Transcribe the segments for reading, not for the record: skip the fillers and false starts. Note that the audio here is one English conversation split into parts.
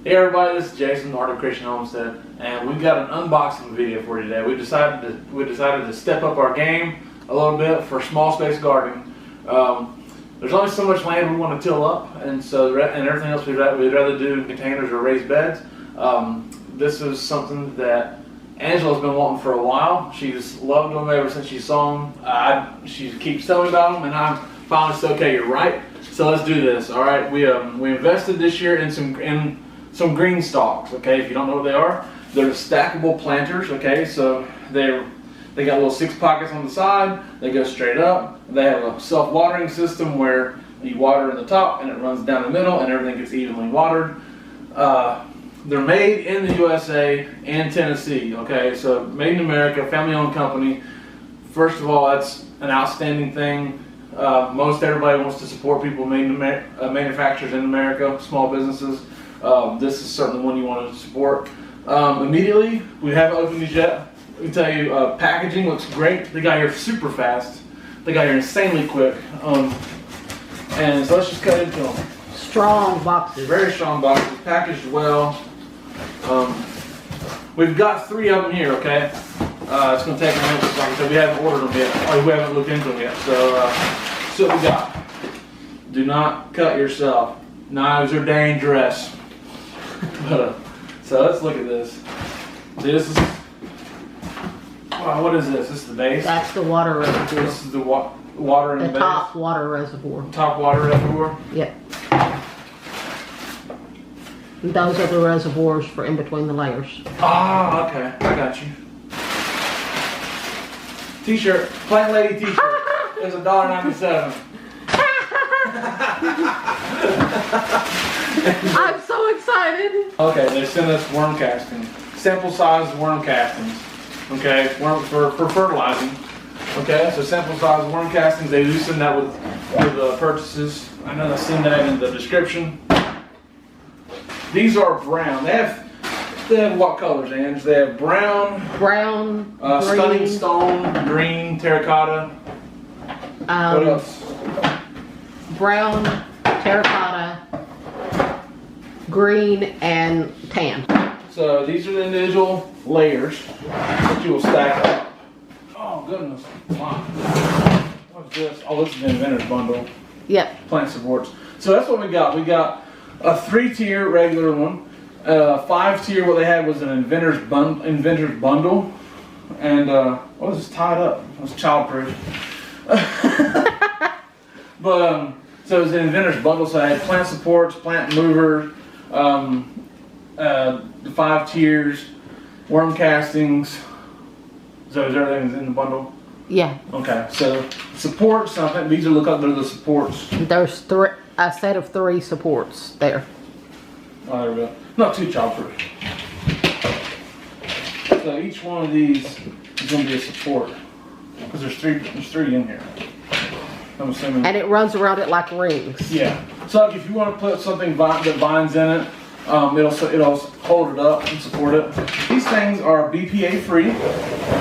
Hey everybody, this is Jason, Art of Christian Homestead, and we've got an unboxing video for you today. We decided to step up our game a little bit for small space gardening. There's only so much land we want to till up, and everything else we'd rather do in containers or raised beds. This is something that Angela's been wanting for a while. She's loved them ever since she saw them. She keeps telling me about them, and I finally said, okay, you're right. So let's do this. All right, we invested this year in some Greenstalks. Okay, if you don't know what they are, they're stackable planters. Okay, so they got little 6 pockets on the side. They go straight up. They have a self-watering system where you water in the top and it runs down the middle, and everything gets evenly watered. They're made in the USA and Tennessee. Okay, so made in America, family-owned company. First of all, that's an outstanding thing. Most everybody wants to support people made in manufacturers in America, small businesses. This is certainly one you want to support. Immediately, we haven't opened these yet. I can tell you, packaging looks great. They got here super fast. They got here insanely quick. And so let's just cut into them. Strong boxes. Very strong boxes, packaged well. We've got 3 of them here, okay? It's going to take a minute, like I said, we haven't ordered them yet, or we haven't looked into them yet. So, see what we got. Do not cut yourself. Knives are dangerous. So let's look at this. See, this is, wow, what is this? This is the base? That's the water reservoir. This is the water in the base? Top water reservoir. Top water reservoir? Yep. Those are the reservoirs for in between the layers. Ah, okay. I got you. T-shirt. Plant Lady t-shirt. It's $1.97. I'm so excited. Okay, they sent us worm casting. Sample size worm castings. Okay, for fertilizing. Okay, so sample size worm castings. They do send that with purchases. I know they send that in the description. These are brown. They have what colors, Ange? They have brown, green, stunning stone, green, terracotta. What else? Brown, terracotta, green, and tan. So these are the individual layers that you will stack up. Oh goodness! Wow. What's this? Oh, this is the inventor's bundle. Yep. Plant supports. So that's what we got. We got a 3-tier regular one. 5-tier, what they had was an inventor's bundle, and what was this tied up? It was childproof. But so it was an inventor's bundle. So I had plant supports, plant mover, the 5 tiers, worm castings. So is everything in the bundle? Yeah. Okay. So supports. I think these look like they're the supports. There's a set of 3 supports there. Oh, there we go. Not too childproof. So each one of these is going to be a support because there's three in here. I'm assuming. And it runs around it like rings. Yeah. So if you want to put something that vines in it, it'll hold it up and support it. These things are BPA free,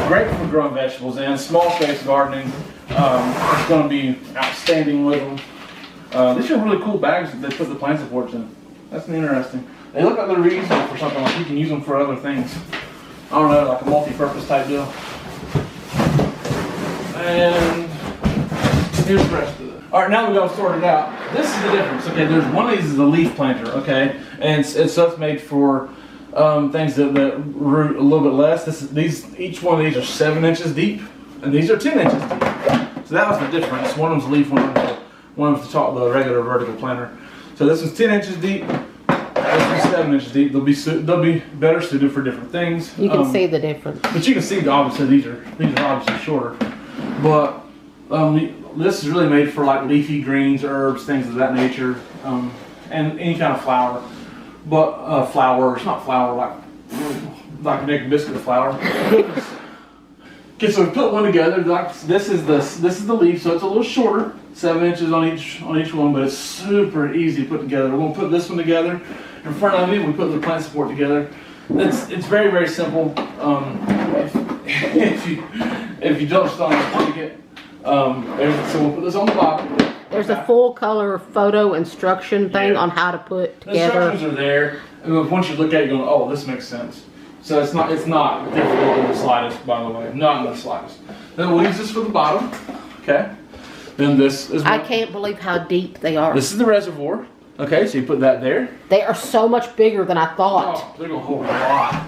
great for growing vegetables and small space gardening. It's going to be outstanding with them. These are really cool bags that they put the plant supports in. That's interesting. They look like they're reusable for something, like you can use them for other things. I don't know, like a multi-purpose type deal. And here's the rest of it. All right, now we're gonna sort it out. This is the difference. Okay, there's one of these is a leaf planter. Okay, and it's made for things that root a little bit less. Each one of these are 7 inches deep, and these are 10 inches deep. So that was the difference. One of them's a leaf, one of them's the regular vertical planter. So this one's 10 inches deep. This one's 7 inches deep. They'll be better suited for different things. You can see the difference. But you can see obviously these are obviously shorter. But this is really made for like leafy greens, herbs, things of that nature, and any kind of flour. But flowers, not flour, like make biscuit flour. Okay, so we put one together. This is the leaf, so it's a little shorter, 7 inches on each one, but it's super easy to put together. We're gonna put this one together. In front of it, we put the plant support together. It's very, very simple. If you don't like it, so we'll put this on the bottom. There's a full color photo instruction thing on how to put The together. instructions are there. And once you look at it, you're going, oh, this makes sense. So it's not difficult in the slightest, by the way. Not in the slightest. Then we'll use this for the bottom. Okay. Then this is I can't believe how deep they are. This is the reservoir. Okay, so you put that there. They are so much bigger than I thought. Oh, they're gonna hold a lot.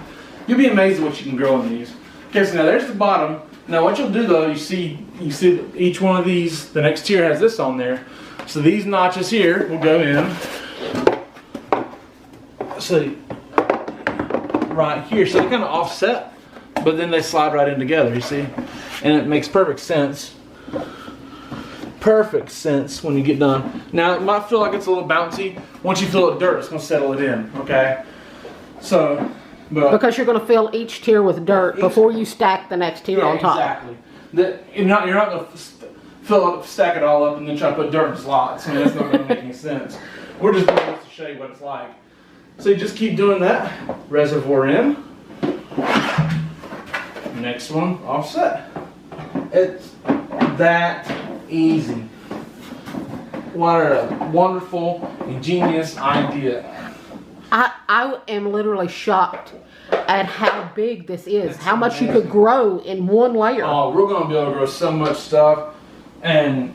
You'll be amazed at what you can grow in these. Okay, so now there's the bottom. Now what you'll do though, you see each one of these, the next tier has this on there. So these notches here will go in. So right here, so they kind of offset, but then they slide right in together, you see? And it makes perfect sense. Perfect sense when you get done. Now it might feel like it's a little bouncy. Once you fill it with dirt, it's gonna settle it in, okay? So, but because you're gonna fill each tier with dirt before you stack the next tier on top. Exactly. You're not gonna stack it all up and then try to put dirt in slots. I mean, that's not gonna make any sense. We're just doing this to show you what it's like. So you just keep doing that. Reservoir in. Next one, offset. It's that easy. What a wonderful, ingenious idea. I am literally shocked at how big this is. How much you could grow in one layer. Oh, we're going to be able to grow so much stuff. And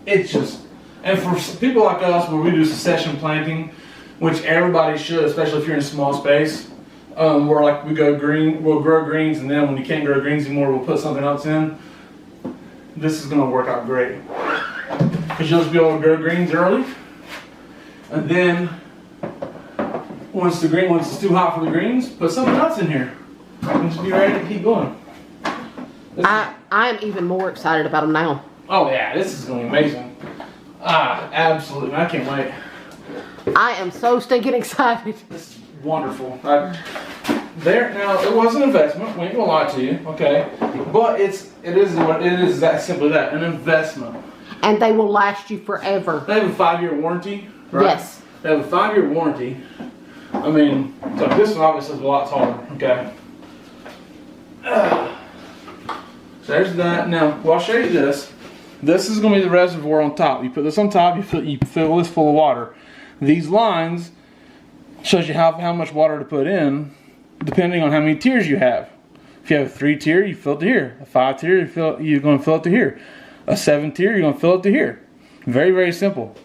it's just, and for people like us where we do succession planting, which everybody should, especially if you're in a small space, where like we'll grow greens, and then when you can't grow greens anymore, we'll put something else in. This is going to work out great. Because you'll just be able to grow greens early. And then, once it's too hot for the greens, put something else in here. And just be ready to keep going. I am even more excited about them now. Oh yeah, this is going to be amazing. Absolutely. I can't wait. I am so stinking excited. This is wonderful. Now, it was an investment. We ain't gonna lie to you, okay? But it is that simply that, an investment. And they will last you forever. They have a 5-year warranty, right? Yes. They have a 5-year warranty. I mean, so this one obviously is a lot taller, okay? So there's that. Now, well, I'll show you this. This is gonna be the reservoir on top. You put this on top, you fill this full of water. These lines shows you how much water to put in, depending on how many tiers you have. If you have a 3-tier, you fill it to here. A 5-tier, you're going to fill it to here. A 7-tier, you're going to fill it to here. Very, very simple.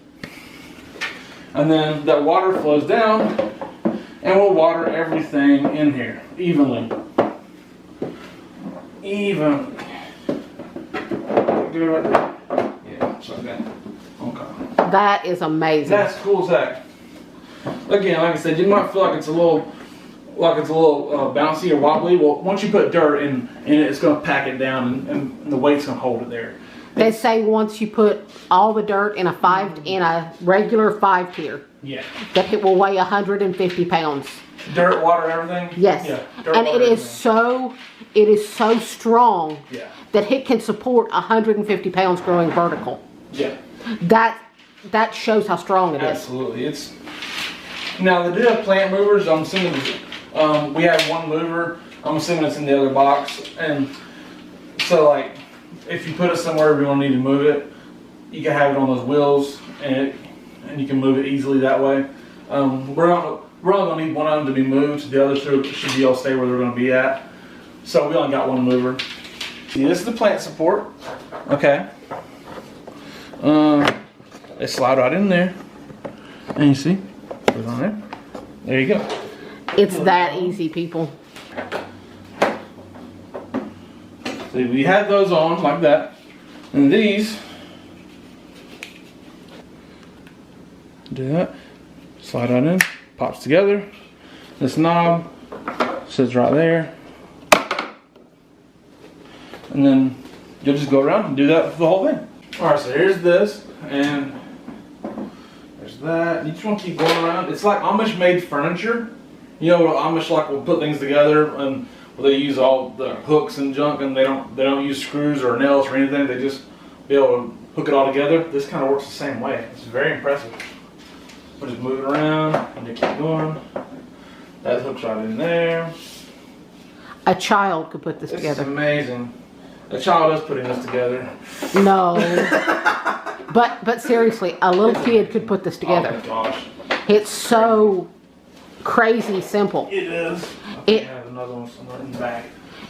And then that water flows down, and we'll water everything in here evenly. Evenly. Do it right there. Yeah, just like that. Okay. That is amazing. That's cool as heck. Again, like I said, you might feel like it's a little bouncy or wobbly. Well, once you put dirt in it, it's going to pack it down, and the weight's going to hold it there. They say once you put all the dirt in a regular 5-tier, yeah, that it will weigh 150 pounds. Dirt, water, everything. Yes. Yeah. Dirt, and water, it is so strong. Yeah. That it can support 150 pounds growing vertical. Yeah. That shows how strong it is. Absolutely. Now they do have plant movers. I'm assuming we have one mover. I'm assuming it's in the other box. And so like, if you put it somewhere we're gonna need to move it, you can have it on those wheels, and you can move it easily that way. We're only gonna need one of them to be moved. The other two should be able to stay where they're gonna be at. So we only got one mover. See, this is the plant support. Okay. They slide right in there, and you see, put it on there. There you go. It's that easy, people. See, we had those on like that, and these do that. Slide right in, pops together. This knob sits right there, and then you'll just go around and do that for the whole thing. All right, so here's this, and there's that. You just want to keep going around. It's like Amish made furniture. You know, Amish will put things together, and they use all the hooks and junk, and they don't use screws or nails or anything. They just be able to hook it all together. This kind of works the same way. It's very impressive. We'll just move it around and you keep going. That hooks right in there. A child could put this together. This is amazing. A child is putting this together. No. But seriously, a little kid could put this together. Oh my gosh. It's so crazy simple. It is. I have another one somewhere in the back.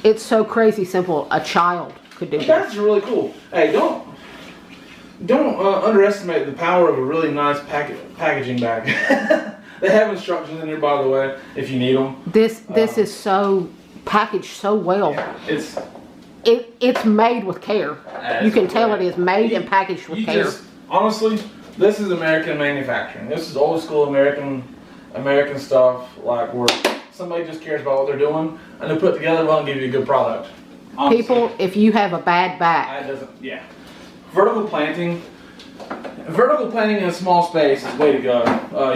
It's so crazy simple. A child could do this. That's really cool. Hey, don't underestimate the power of a really nice packaging bag. They have instructions in there, by the way, if you need them. This is so packaged so well. Yeah, it's made with care. You can tell it is made and packaged with care. Honestly, this is American manufacturing. This is old school American stuff, like where somebody just cares about what they're doing and they put together well and give you a good product. Honestly, people, if you have a bad back, yeah. Vertical planting in a small space is the way to go.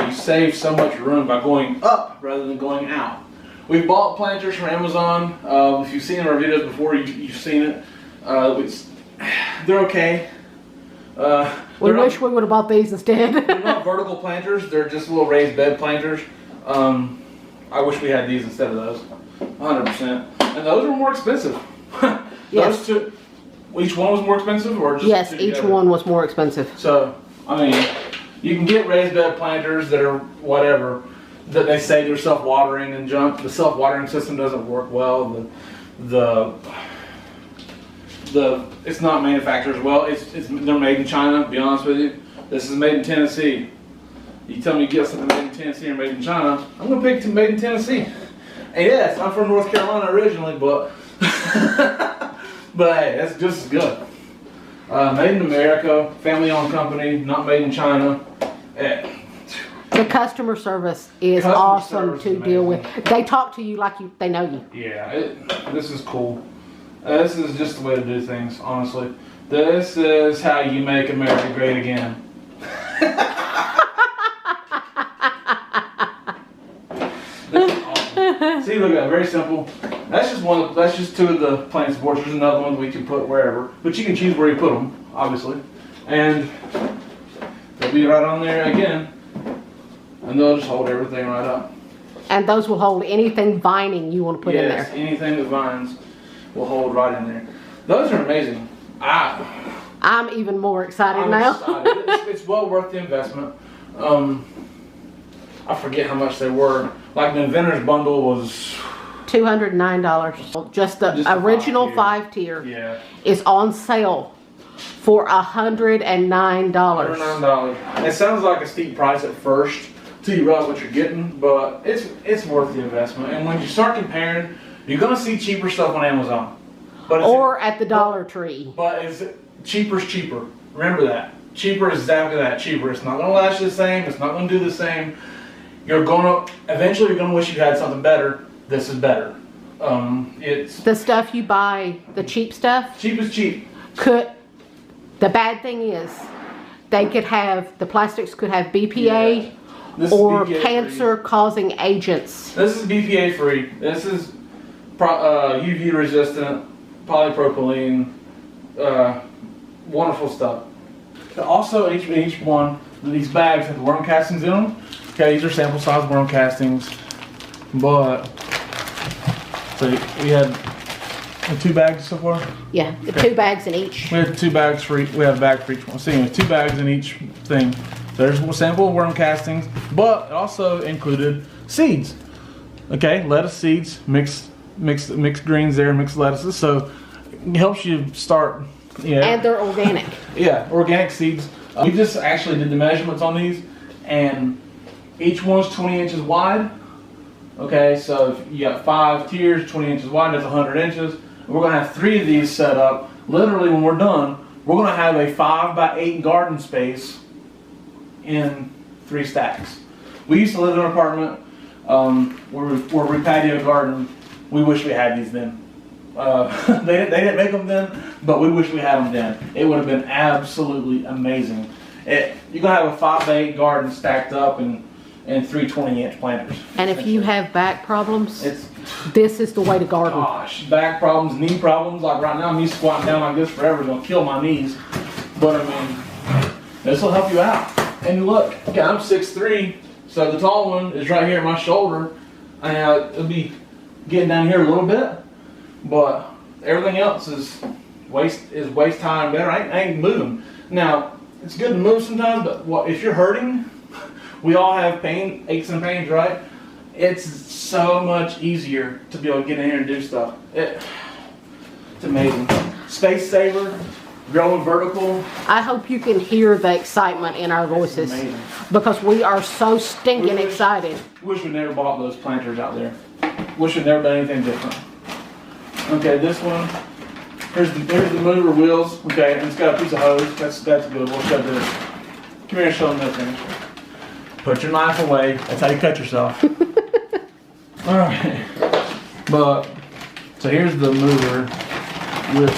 You save so much room by going up rather than going out. We've bought planters from Amazon. If you've seen our videos before, you've seen it. They're okay. we wish we would have bought these instead. They're not vertical planters. They're just little raised bed planters. I wish we had these instead of those. 100%. And those were more expensive. Yes. Those two, each one was more expensive, or just yes, each one was more expensive. So, I mean, you can get raised bed planters that are whatever, that they say they're self-watering and junk. The self-watering system doesn't work well. It's not manufactured as well. They're made in China, to be honest with you. This is made in Tennessee. You tell me you get something made in Tennessee or made in China, I'm gonna pick made in Tennessee. And yes, I'm from North Carolina originally, but but hey, that's just as good. Made in America, family-owned company, not made in China. The customer service is awesome to deal with. They talk to you like they know you. Yeah, this is cool. This is just the way to do things, honestly. This is how you make America great again. This is awesome. See, look at that, very simple. That's just two of the plant supports. There's another one we can put wherever, but you can choose where you put them, obviously. And they'll be right on there again, and they'll just hold everything right up. And those will hold anything vining you want to put in there. Yes, anything that vines will hold right in there. Those are amazing. I'm even more excited now. Excited. It's well worth the investment. I forget how much they were. Like the inventor's bundle was $209. Just the original 5-tier is on sale for $109. $109. It sounds like a steep price at first till you realize what you're getting, but it's worth the investment. And when you start comparing, you're gonna see cheaper stuff on Amazon, or at the Dollar Tree. But cheaper's cheaper. Remember that. Cheaper is exactly that. Cheaper. It's not gonna last you the same. It's not gonna do the same. Eventually you're gonna wish you had something better. This is better. It's the stuff you buy, the cheap stuff. Cheap is cheap. The bad thing is, the plastics could have BPA or cancer-causing agents. This is BPA free. This is UV resistant, polypropylene, wonderful stuff. Also, each one of these bags have worm castings in them. Okay, these are sample size worm castings, but so we had 2 bags so far. Yeah, the 2 bags in each. We had 2 bags for each. We have a bag for each one. So anyway, 2 bags in each thing. There's a sample of worm castings, but it also included seeds. Okay, lettuce seeds, mixed greens there, mixed lettuces. So it helps you start. Yeah. And they're organic. Yeah, organic seeds. We just actually did the measurements on these, and each one's 20 inches wide. Okay, so if you got 5 tiers, 20 inches wide, that's 100 inches. We're gonna have 3 of these set up. Literally, when we're done, we're gonna have a 5x8 garden space in 3 stacks. We used to live in an apartment where we patio garden. We wish we had these then. They didn't make them then, but we wish we had them then. It would have been absolutely amazing. You're gonna have a 5x8 garden stacked up and 3 20-inch planters. And if you have back problems, this is the way to garden. Gosh, back problems, knee problems. Like right now, me squatting down like this forever is gonna kill my knees. But I mean, this will help you out. And look, okay, I'm 6'3", so the tall one is right here at my shoulder, and it'll be getting down here a little bit, but everything else is waist high and better. I ain't moving. Now, it's good to move sometimes, but if you're hurting, we all have pain, aches and pains, right? It's so much easier to be able to get in here and do stuff. It's amazing. Space saver, growing vertical. I hope you can hear the excitement in our voices because we are so stinking excited. Wish we never bought those planters out there. Wish we'd never done anything different. Okay, this one. Here's the mover wheels. Okay, and it's got a piece of hose. That's good. We'll show this. Come here and show them this thing. Put your knife away. That's how you cut yourself. All right. But so here's the mover with.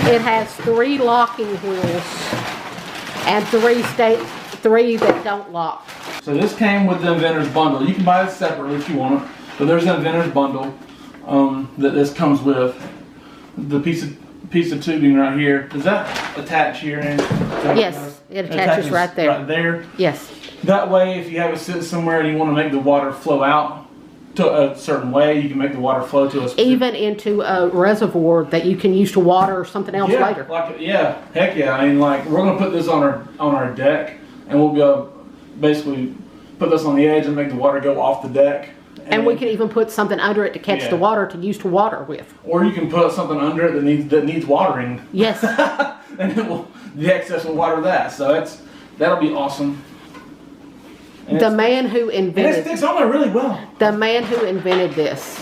It has 3 locking wheels and 3 that don't lock. So this came with the inventor's bundle. You can buy it separately if you want it, but there's an inventor's bundle that this comes with. The piece of tubing right here. Does that attach here? Yes, it attaches right there. Right there. Yes. That way, if you have it sit somewhere and you want to make the water flow out to a certain way, you can make the water flow to a specific... Even into a reservoir that you can use to water something else later. Yeah, heck yeah. I mean, like, we're going to put this on our deck, and we'll be able to basically put this on the edge and make the water go off the deck. And we can even put something under it to catch the water to use to water with. Or you can put something under it that needs watering. Yes. And the excess will water that. So that'll be awesome. And the man who invented it sticks on there really well. The man who invented this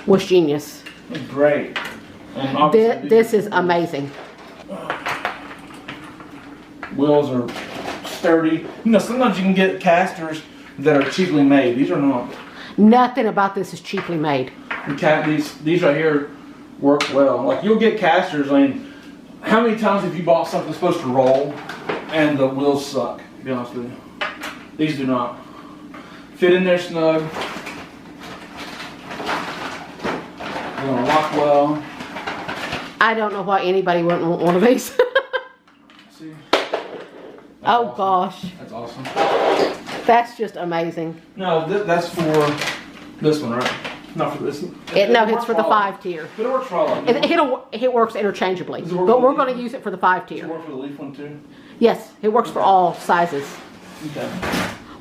was genius. It's great. And this is amazing. Wheels are sturdy. You know, sometimes you can get casters that are cheaply made. These are not. Nothing about this is cheaply made. These right here work well. Like, you'll get casters. I mean, how many times have you bought something supposed to roll and the wheels suck? To be honest with you, these do not fit in there snug. They're gonna lock well. I don't know why anybody wouldn't want one of these. See? Oh gosh. That's awesome. That's just amazing. No, that's for this one, right? Not for this one. No, it's for the 5 tier. But it works for all of them. It works interchangeably, but we're going to use it for the 5 tier. Does it work for the leaf one too? Yes, it works for all sizes. Okay.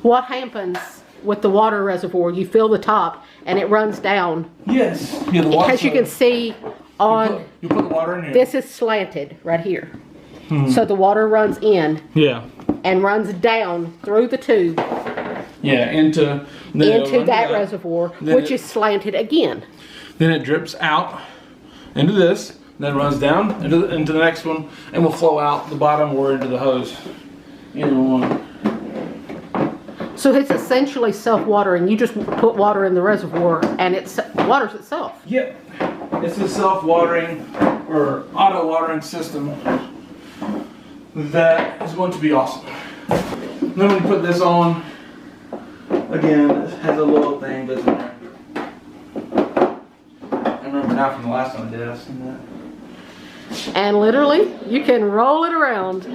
What happens with the water reservoir? You fill the top and it runs down. Yes. Yeah, the water. As you can see on. You put the water in here. This is slanted right here. So the water runs in. Yeah. And runs down through the tube. Yeah, into that reservoir, which is slanted again. Then it drips out into this, then runs down into the next one, and will flow out the bottom or into the hose. Either one. So it's essentially self-watering. You just put water in the reservoir, and it waters itself. Yep. It's a self-watering or auto-watering system that is going to be awesome. Then we put this on. Again, it has a little thing that's in there. I remember now from the last time I did, I've seen that. And literally, you can roll it around.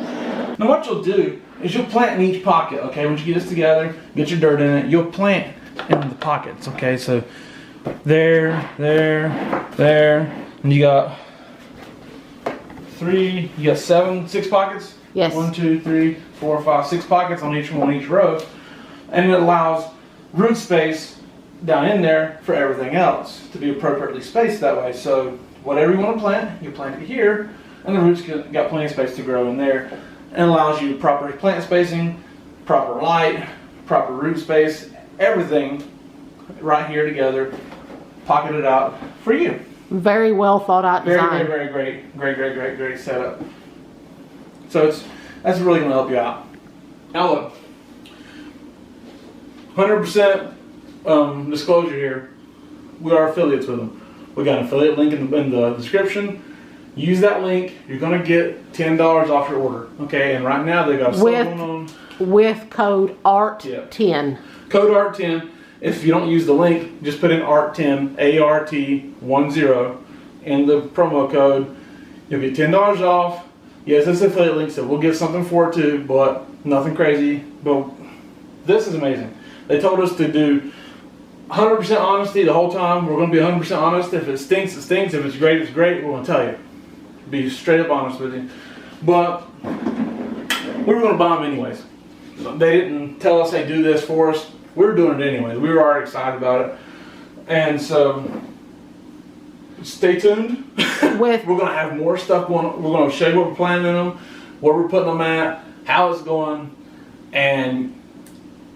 Now what you'll do is you'll plant in each pocket, okay? Once you get this together, get your dirt in it, you'll plant in the pockets, okay? So there, and you got 6 pockets? Yes. 1, 2, 3, 4, 5, 6 pockets on each row. And it allows root space down in there for everything else to be appropriately spaced that way. So whatever you want to plant, you plant it here, and the roots got plenty of space to grow in there. And allows you proper plant spacing, proper light, proper root space, everything right here together, pocketed out for you. Very well thought out design. Very great setup. So that's really going to help you out. Now look, 100% disclosure here. We are affiliates with them. We got an affiliate link in the description. Use that link. You're going to get $10 off your order. Okay, and right now they got a sale going on. With code ART10. Yeah. Code ART10. If you don't use the link, just put in ART10, ART10 in the promo code. You'll get $10 off. Yes, it's an affiliate link, so we'll get something for it too, but nothing crazy. But this is amazing. They told us to do 100% honesty the whole time. We're going to be 100% honest. If it stinks, it stinks. If it's great, it's great. We're going to tell you. Be straight up honest with you. But we were going to buy them anyways. They didn't tell us they do this for us. we were doing it anyways. We were already excited about it. And so, stay tuned. We're going to have more stuff going on. We're going to show you what we're planning in them, where we're putting them at, how it's going.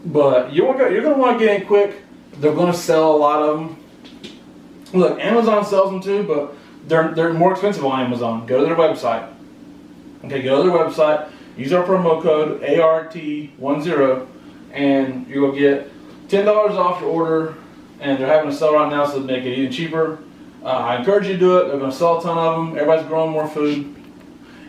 But you're going to want to get in quick. They're going to sell a lot of them. Look, Amazon sells them too, but they're more expensive on Amazon. Go to their website. Okay, go to their website. Use our promo code ART10, and you will get $10 off your order. And they're having a sale right now, so they make it even cheaper. I encourage you to do it. They're going to sell a ton of them. Everybody's growing more food.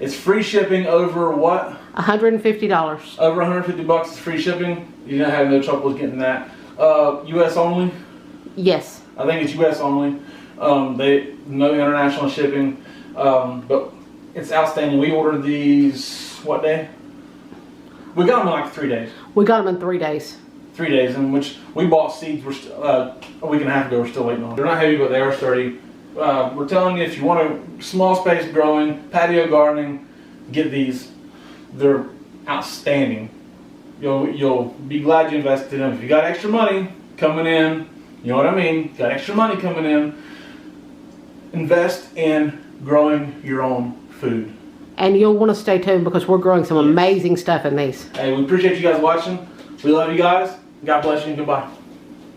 It's free shipping over what? $150. Over $150 is free shipping. You're going to have no trouble getting that. U.S. only? Yes. I think it's U.S. only. No international shipping. But it's outstanding. We ordered these, what day? We got them in like 3 days. We got them in 3 days. 3 days, in which we bought seeds. We're a week and a half ago. We're still waiting on them. They're not heavy, but they are sturdy. We're telling you, if you want a small space growing, patio gardening, get these. They're outstanding. You'll be glad you invested in them. If you got extra money coming in, you know what I mean. Got extra money coming in. Invest in growing your own food. And you'll want to stay tuned because we're growing some amazing stuff in these. Hey, we appreciate you guys watching. We love you guys. God bless you and goodbye.